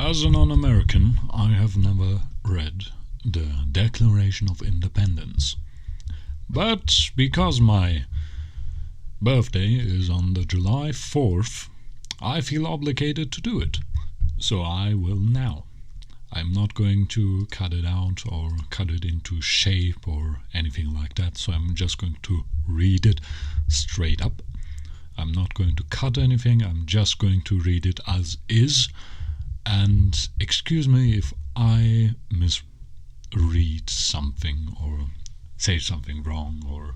As a non-American, I have never read the Declaration of Independence. But because my birthday is on the July 4th, I feel obligated to do it. So I will now. I'm not going to cut it out or cut it into shape or anything like that, so I'm just going to read it straight up. I'm not going to cut anything, I'm just going to read it as is. And excuse me if I misread something or say something wrong or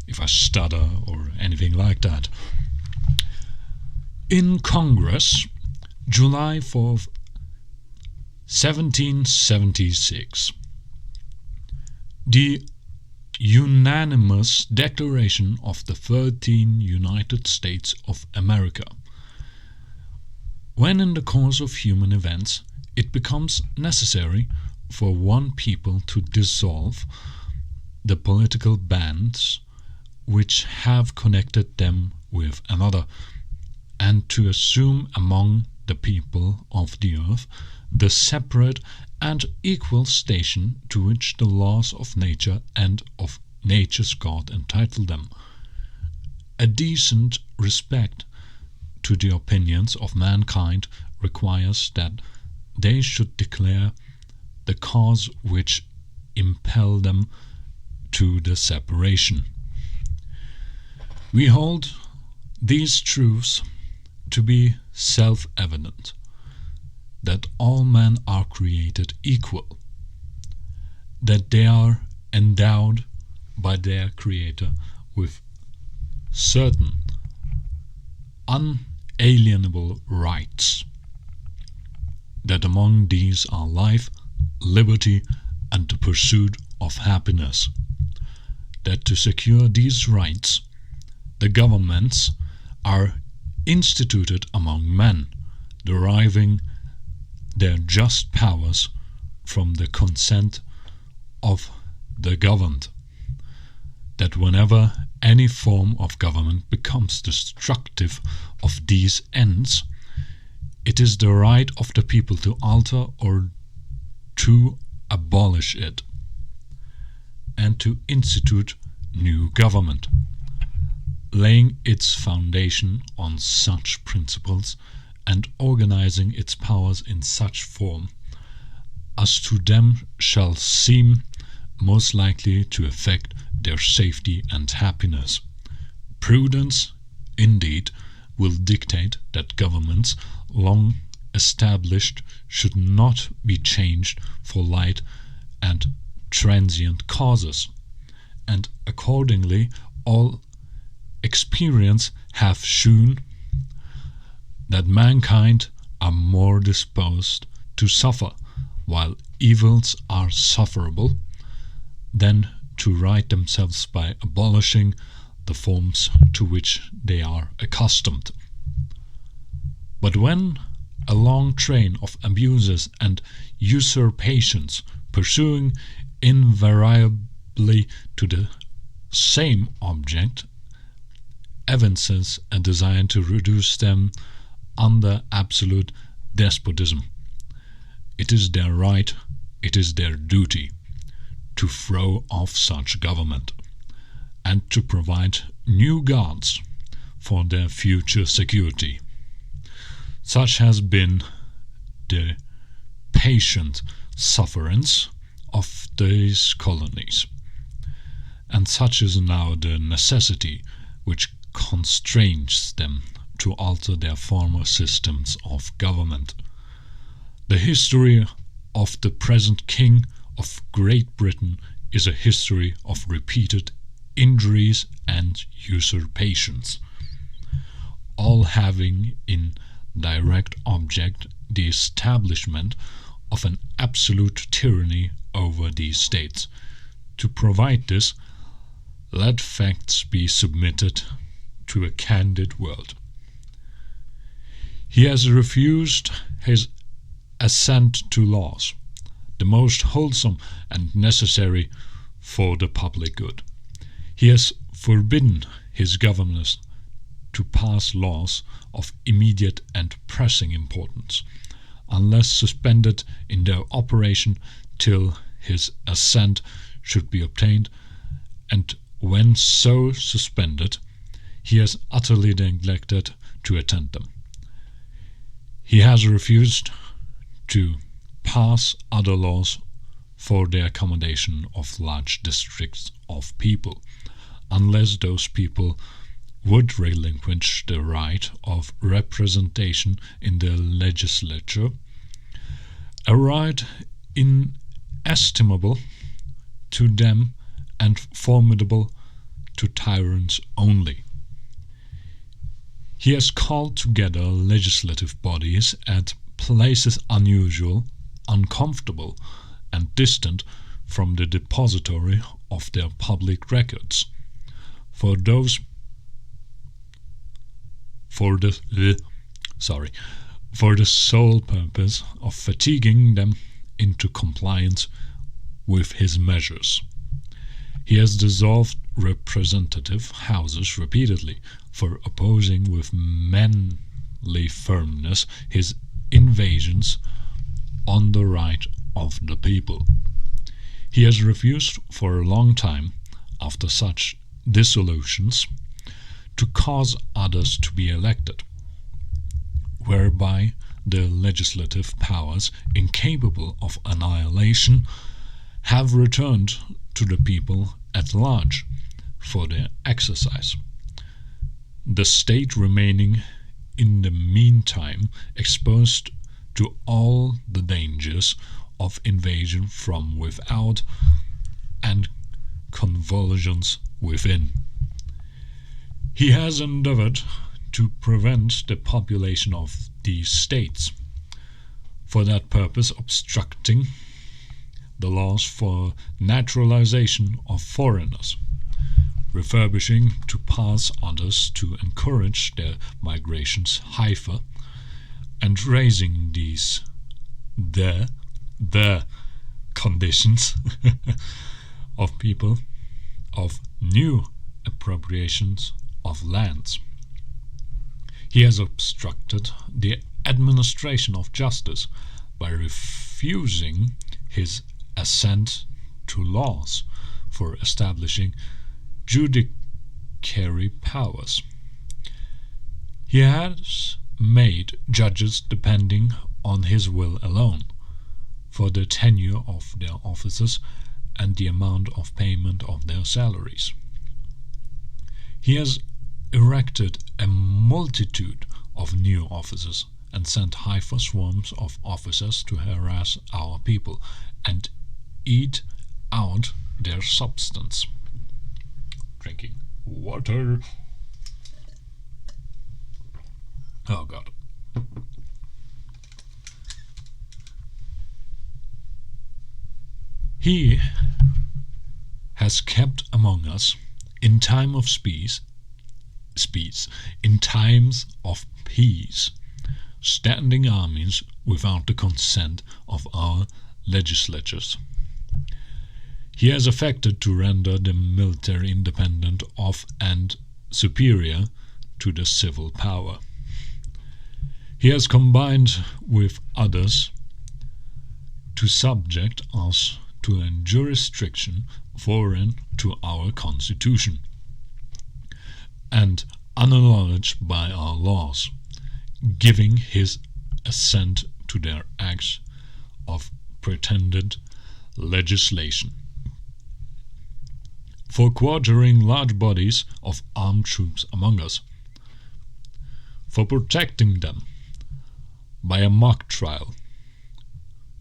if I stutter or anything like that. In Congress, July 4th, 1776, the unanimous Declaration of the 13 United States of America. When in the course of human events it becomes necessary for one people to dissolve the political bands which have connected them with another, and to assume among the people of the earth the separate and equal station to which the laws of nature and of nature's God entitle them. A decent respect to the opinions of mankind requires that they should declare the cause which impel them to the separation. We hold these truths to be self-evident, that all men are created equal, that they are endowed by their Creator with certain unalienable rights, that among these are life, liberty, and the pursuit of happiness, that to secure these rights the governments are instituted among men, deriving their just powers from the consent of the governed, that whenever any form of government becomes destructive of these ends, it is the right of the people to alter or to abolish it, and to institute new government, laying its foundation on such principles and organizing its powers in such form as to them shall seem most likely to affect their safety and happiness. Prudence, indeed, will dictate that governments long established should not be changed for light and transient causes, and accordingly all experience hath shewn that mankind are more disposed to suffer while evils are sufferable than to right themselves by abolishing the forms to which they are accustomed. But when a long train of abuses and usurpations, pursuing invariably to the same object, evinces a desire to reduce them under absolute despotism, it is their right, it is their duty to throw off such government, and to provide new guards for their future security. Such has been the patient sufferance of these colonies, and such is now the necessity which constrains them to alter their former systems of government. The history of the present King of Great Britain is a history of repeated injuries and usurpations, all having in direct object the establishment of an absolute tyranny over these states. To provide this, let facts be submitted to a candid world. He has refused his assent to laws, the most wholesome and necessary for the public good. He has forbidden his governors to pass laws of immediate and pressing importance, unless suspended in their operation till his assent should be obtained, and when so suspended, he has utterly neglected to attend them. He has refused to pass other laws for the accommodation of large districts of people, unless those people would relinquish the right of representation in the legislature, a right inestimable to them and formidable to tyrants only. He has called together legislative bodies at places unusual, uncomfortable, and distant from the depository of their public records, for the sole purpose of fatiguing them into compliance with his measures. He has dissolved representative houses repeatedly for opposing with manly firmness his invasions on the right of the people. He has refused for a long time, after such dissolutions, to cause others to be elected, whereby the legislative powers, incapable of annihilation, have returned to the people at large for their exercise, the state remaining in the meantime exposed to all the dangers of invasion from without and convulsions within. He has endeavored to prevent the population of these states, for that purpose obstructing the laws for naturalization of foreigners, refurbishing to pass others to encourage their migrations hither, and raising the conditions of people of new appropriations of lands. He has obstructed the administration of justice by refusing his assent to laws for establishing judiciary powers. He has made judges depending on his will alone for the tenure of their offices and the amount of payment of their salaries. He has erected a multitude of new offices and sent hither swarms of officers to harass our people and eat out their substance. Drinking water. Oh God. He has kept among us in time of in times of peace, standing armies without the consent of our legislatures. He has affected to render the military independent of and superior to the civil power. He has combined with others to subject us to a jurisdiction foreign to our constitution and unacknowledged by our laws, giving his assent to their acts of pretended legislation, for quartering large bodies of armed troops among us, for protecting them by a mock trial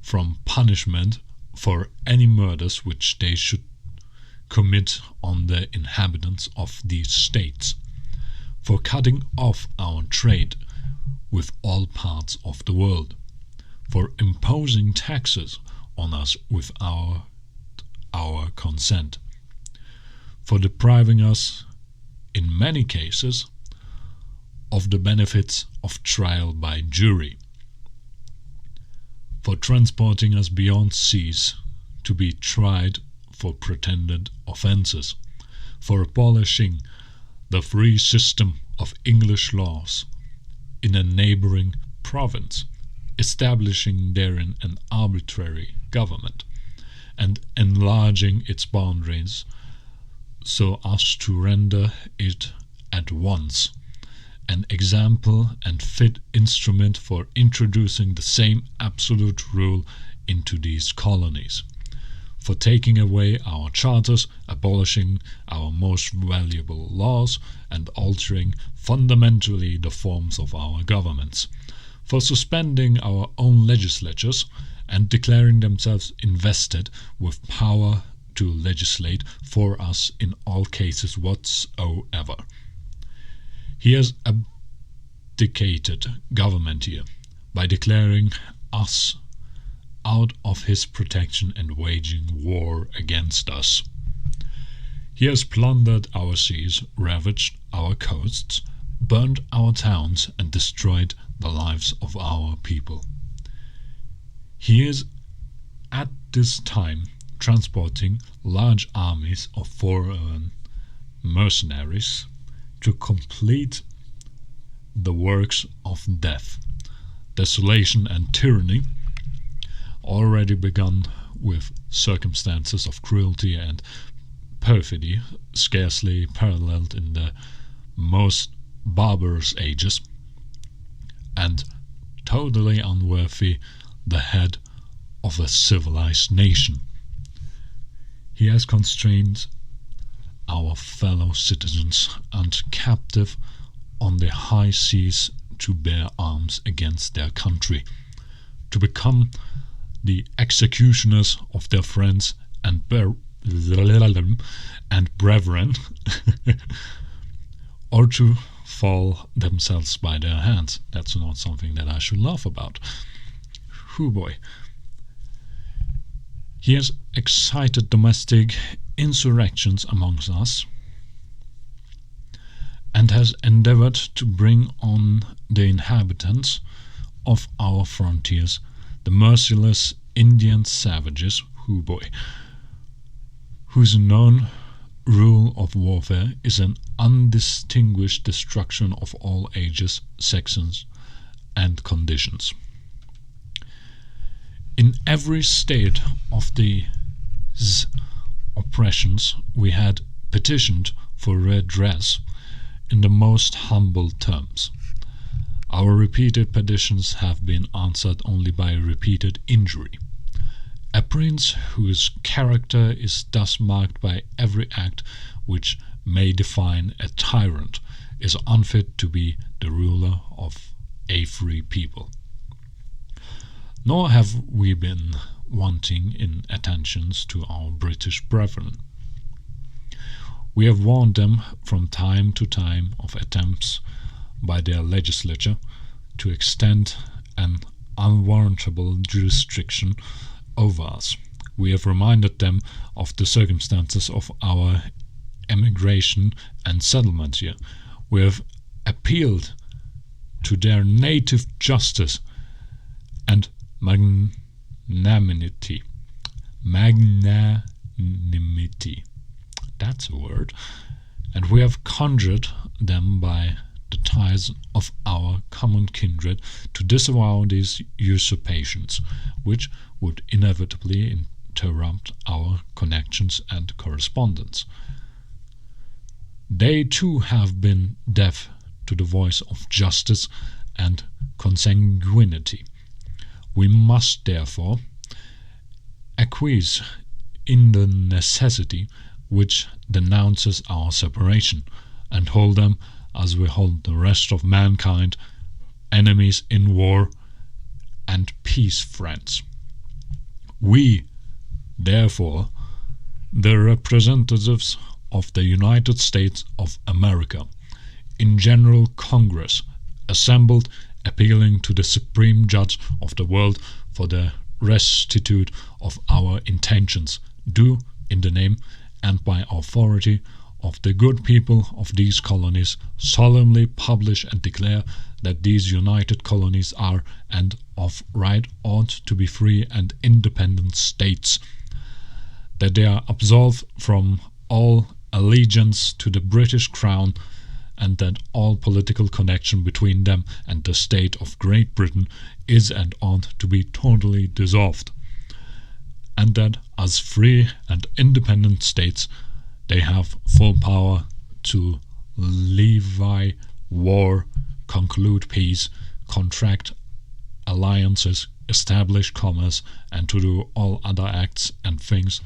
from punishment for any murders which they should commit on the inhabitants of these states, for cutting off our trade with all parts of the world, for imposing taxes on us without our consent, for depriving us, in many cases, of the benefits of trial by jury, for transporting us beyond seas to be tried for pretended offences, for abolishing the free system of English laws in a neighbouring province, establishing therein an arbitrary government, and enlarging its boundaries so as to render it at once an example and fit instrument for introducing the same absolute rule into these colonies, for taking away our charters, abolishing our most valuable laws, and altering fundamentally the forms of our governments, for suspending our own legislatures and declaring themselves invested with power to legislate for us in all cases whatsoever. He has abdicated government here by declaring us out of his protection and waging war against us. He has plundered our seas, ravaged our coasts, burned our towns, and destroyed the lives of our people. He is at this time transporting large armies of foreign mercenaries to complete the works of death, desolation, and tyranny, already begun with circumstances of cruelty and perfidy scarcely paralleled in the most barbarous ages, and totally unworthy the head of a civilized nation. He has constrained our fellow citizens and captive on the high seas to bear arms against their country, to become the executioners of their friends and brethren, or to fall themselves by their hands. That's not something that I should laugh about. Hoo boy. He has excited domestic insurrections amongst us, and has endeavored to bring on the inhabitants of our frontiers the merciless Indian savages, hoo boy, whose known rule of warfare is an undistinguished destruction of all ages, sexes, and conditions. In every state of these oppressions we had petitioned for redress in the most humble terms. Our repeated petitions have been answered only by repeated injury. A prince whose character is thus marked by every act which may define a tyrant is unfit to be the ruler of a free people. Nor have we been wanting in attentions to our British brethren. We have warned them from time to time of attempts by their legislature to extend an unwarrantable jurisdiction over us. We have reminded them of the circumstances of our emigration and settlement here. We have appealed to their native justice and magnanimity. That's a word. And we have conjured them by the ties of our common kindred to disavow these usurpations, which would inevitably interrupt our connections and correspondence. They too have been deaf to the voice of justice and consanguinity. We must therefore acquiesce in the necessity which denounces our separation, and hold them, as we hold the rest of mankind, enemies in war and peace friends. We, therefore, the representatives of the United States of America, in General Congress, assembled, appealing to the Supreme Judge of the world for the rectitude of our intentions, do, in the name and by authority of the good people of these colonies, solemnly publish and declare that these united colonies are, and of right ought to be, free and independent states, that they are absolved from all allegiance to the British Crown, and that all political connection between them and the state of Great Britain is and ought to be totally dissolved, and that as free and independent states they have full power to levy war, conclude peace, contract alliances, establish commerce, and to do all other acts and things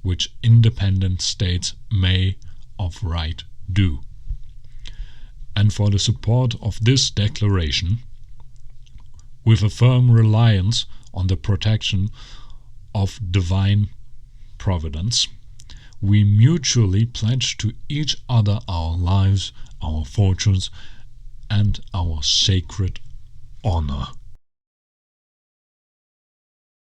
which independent states may of right do. And for the support of this declaration, with a firm reliance on the protection of divine providence, we mutually pledge to each other our lives, our fortunes, and our sacred honor.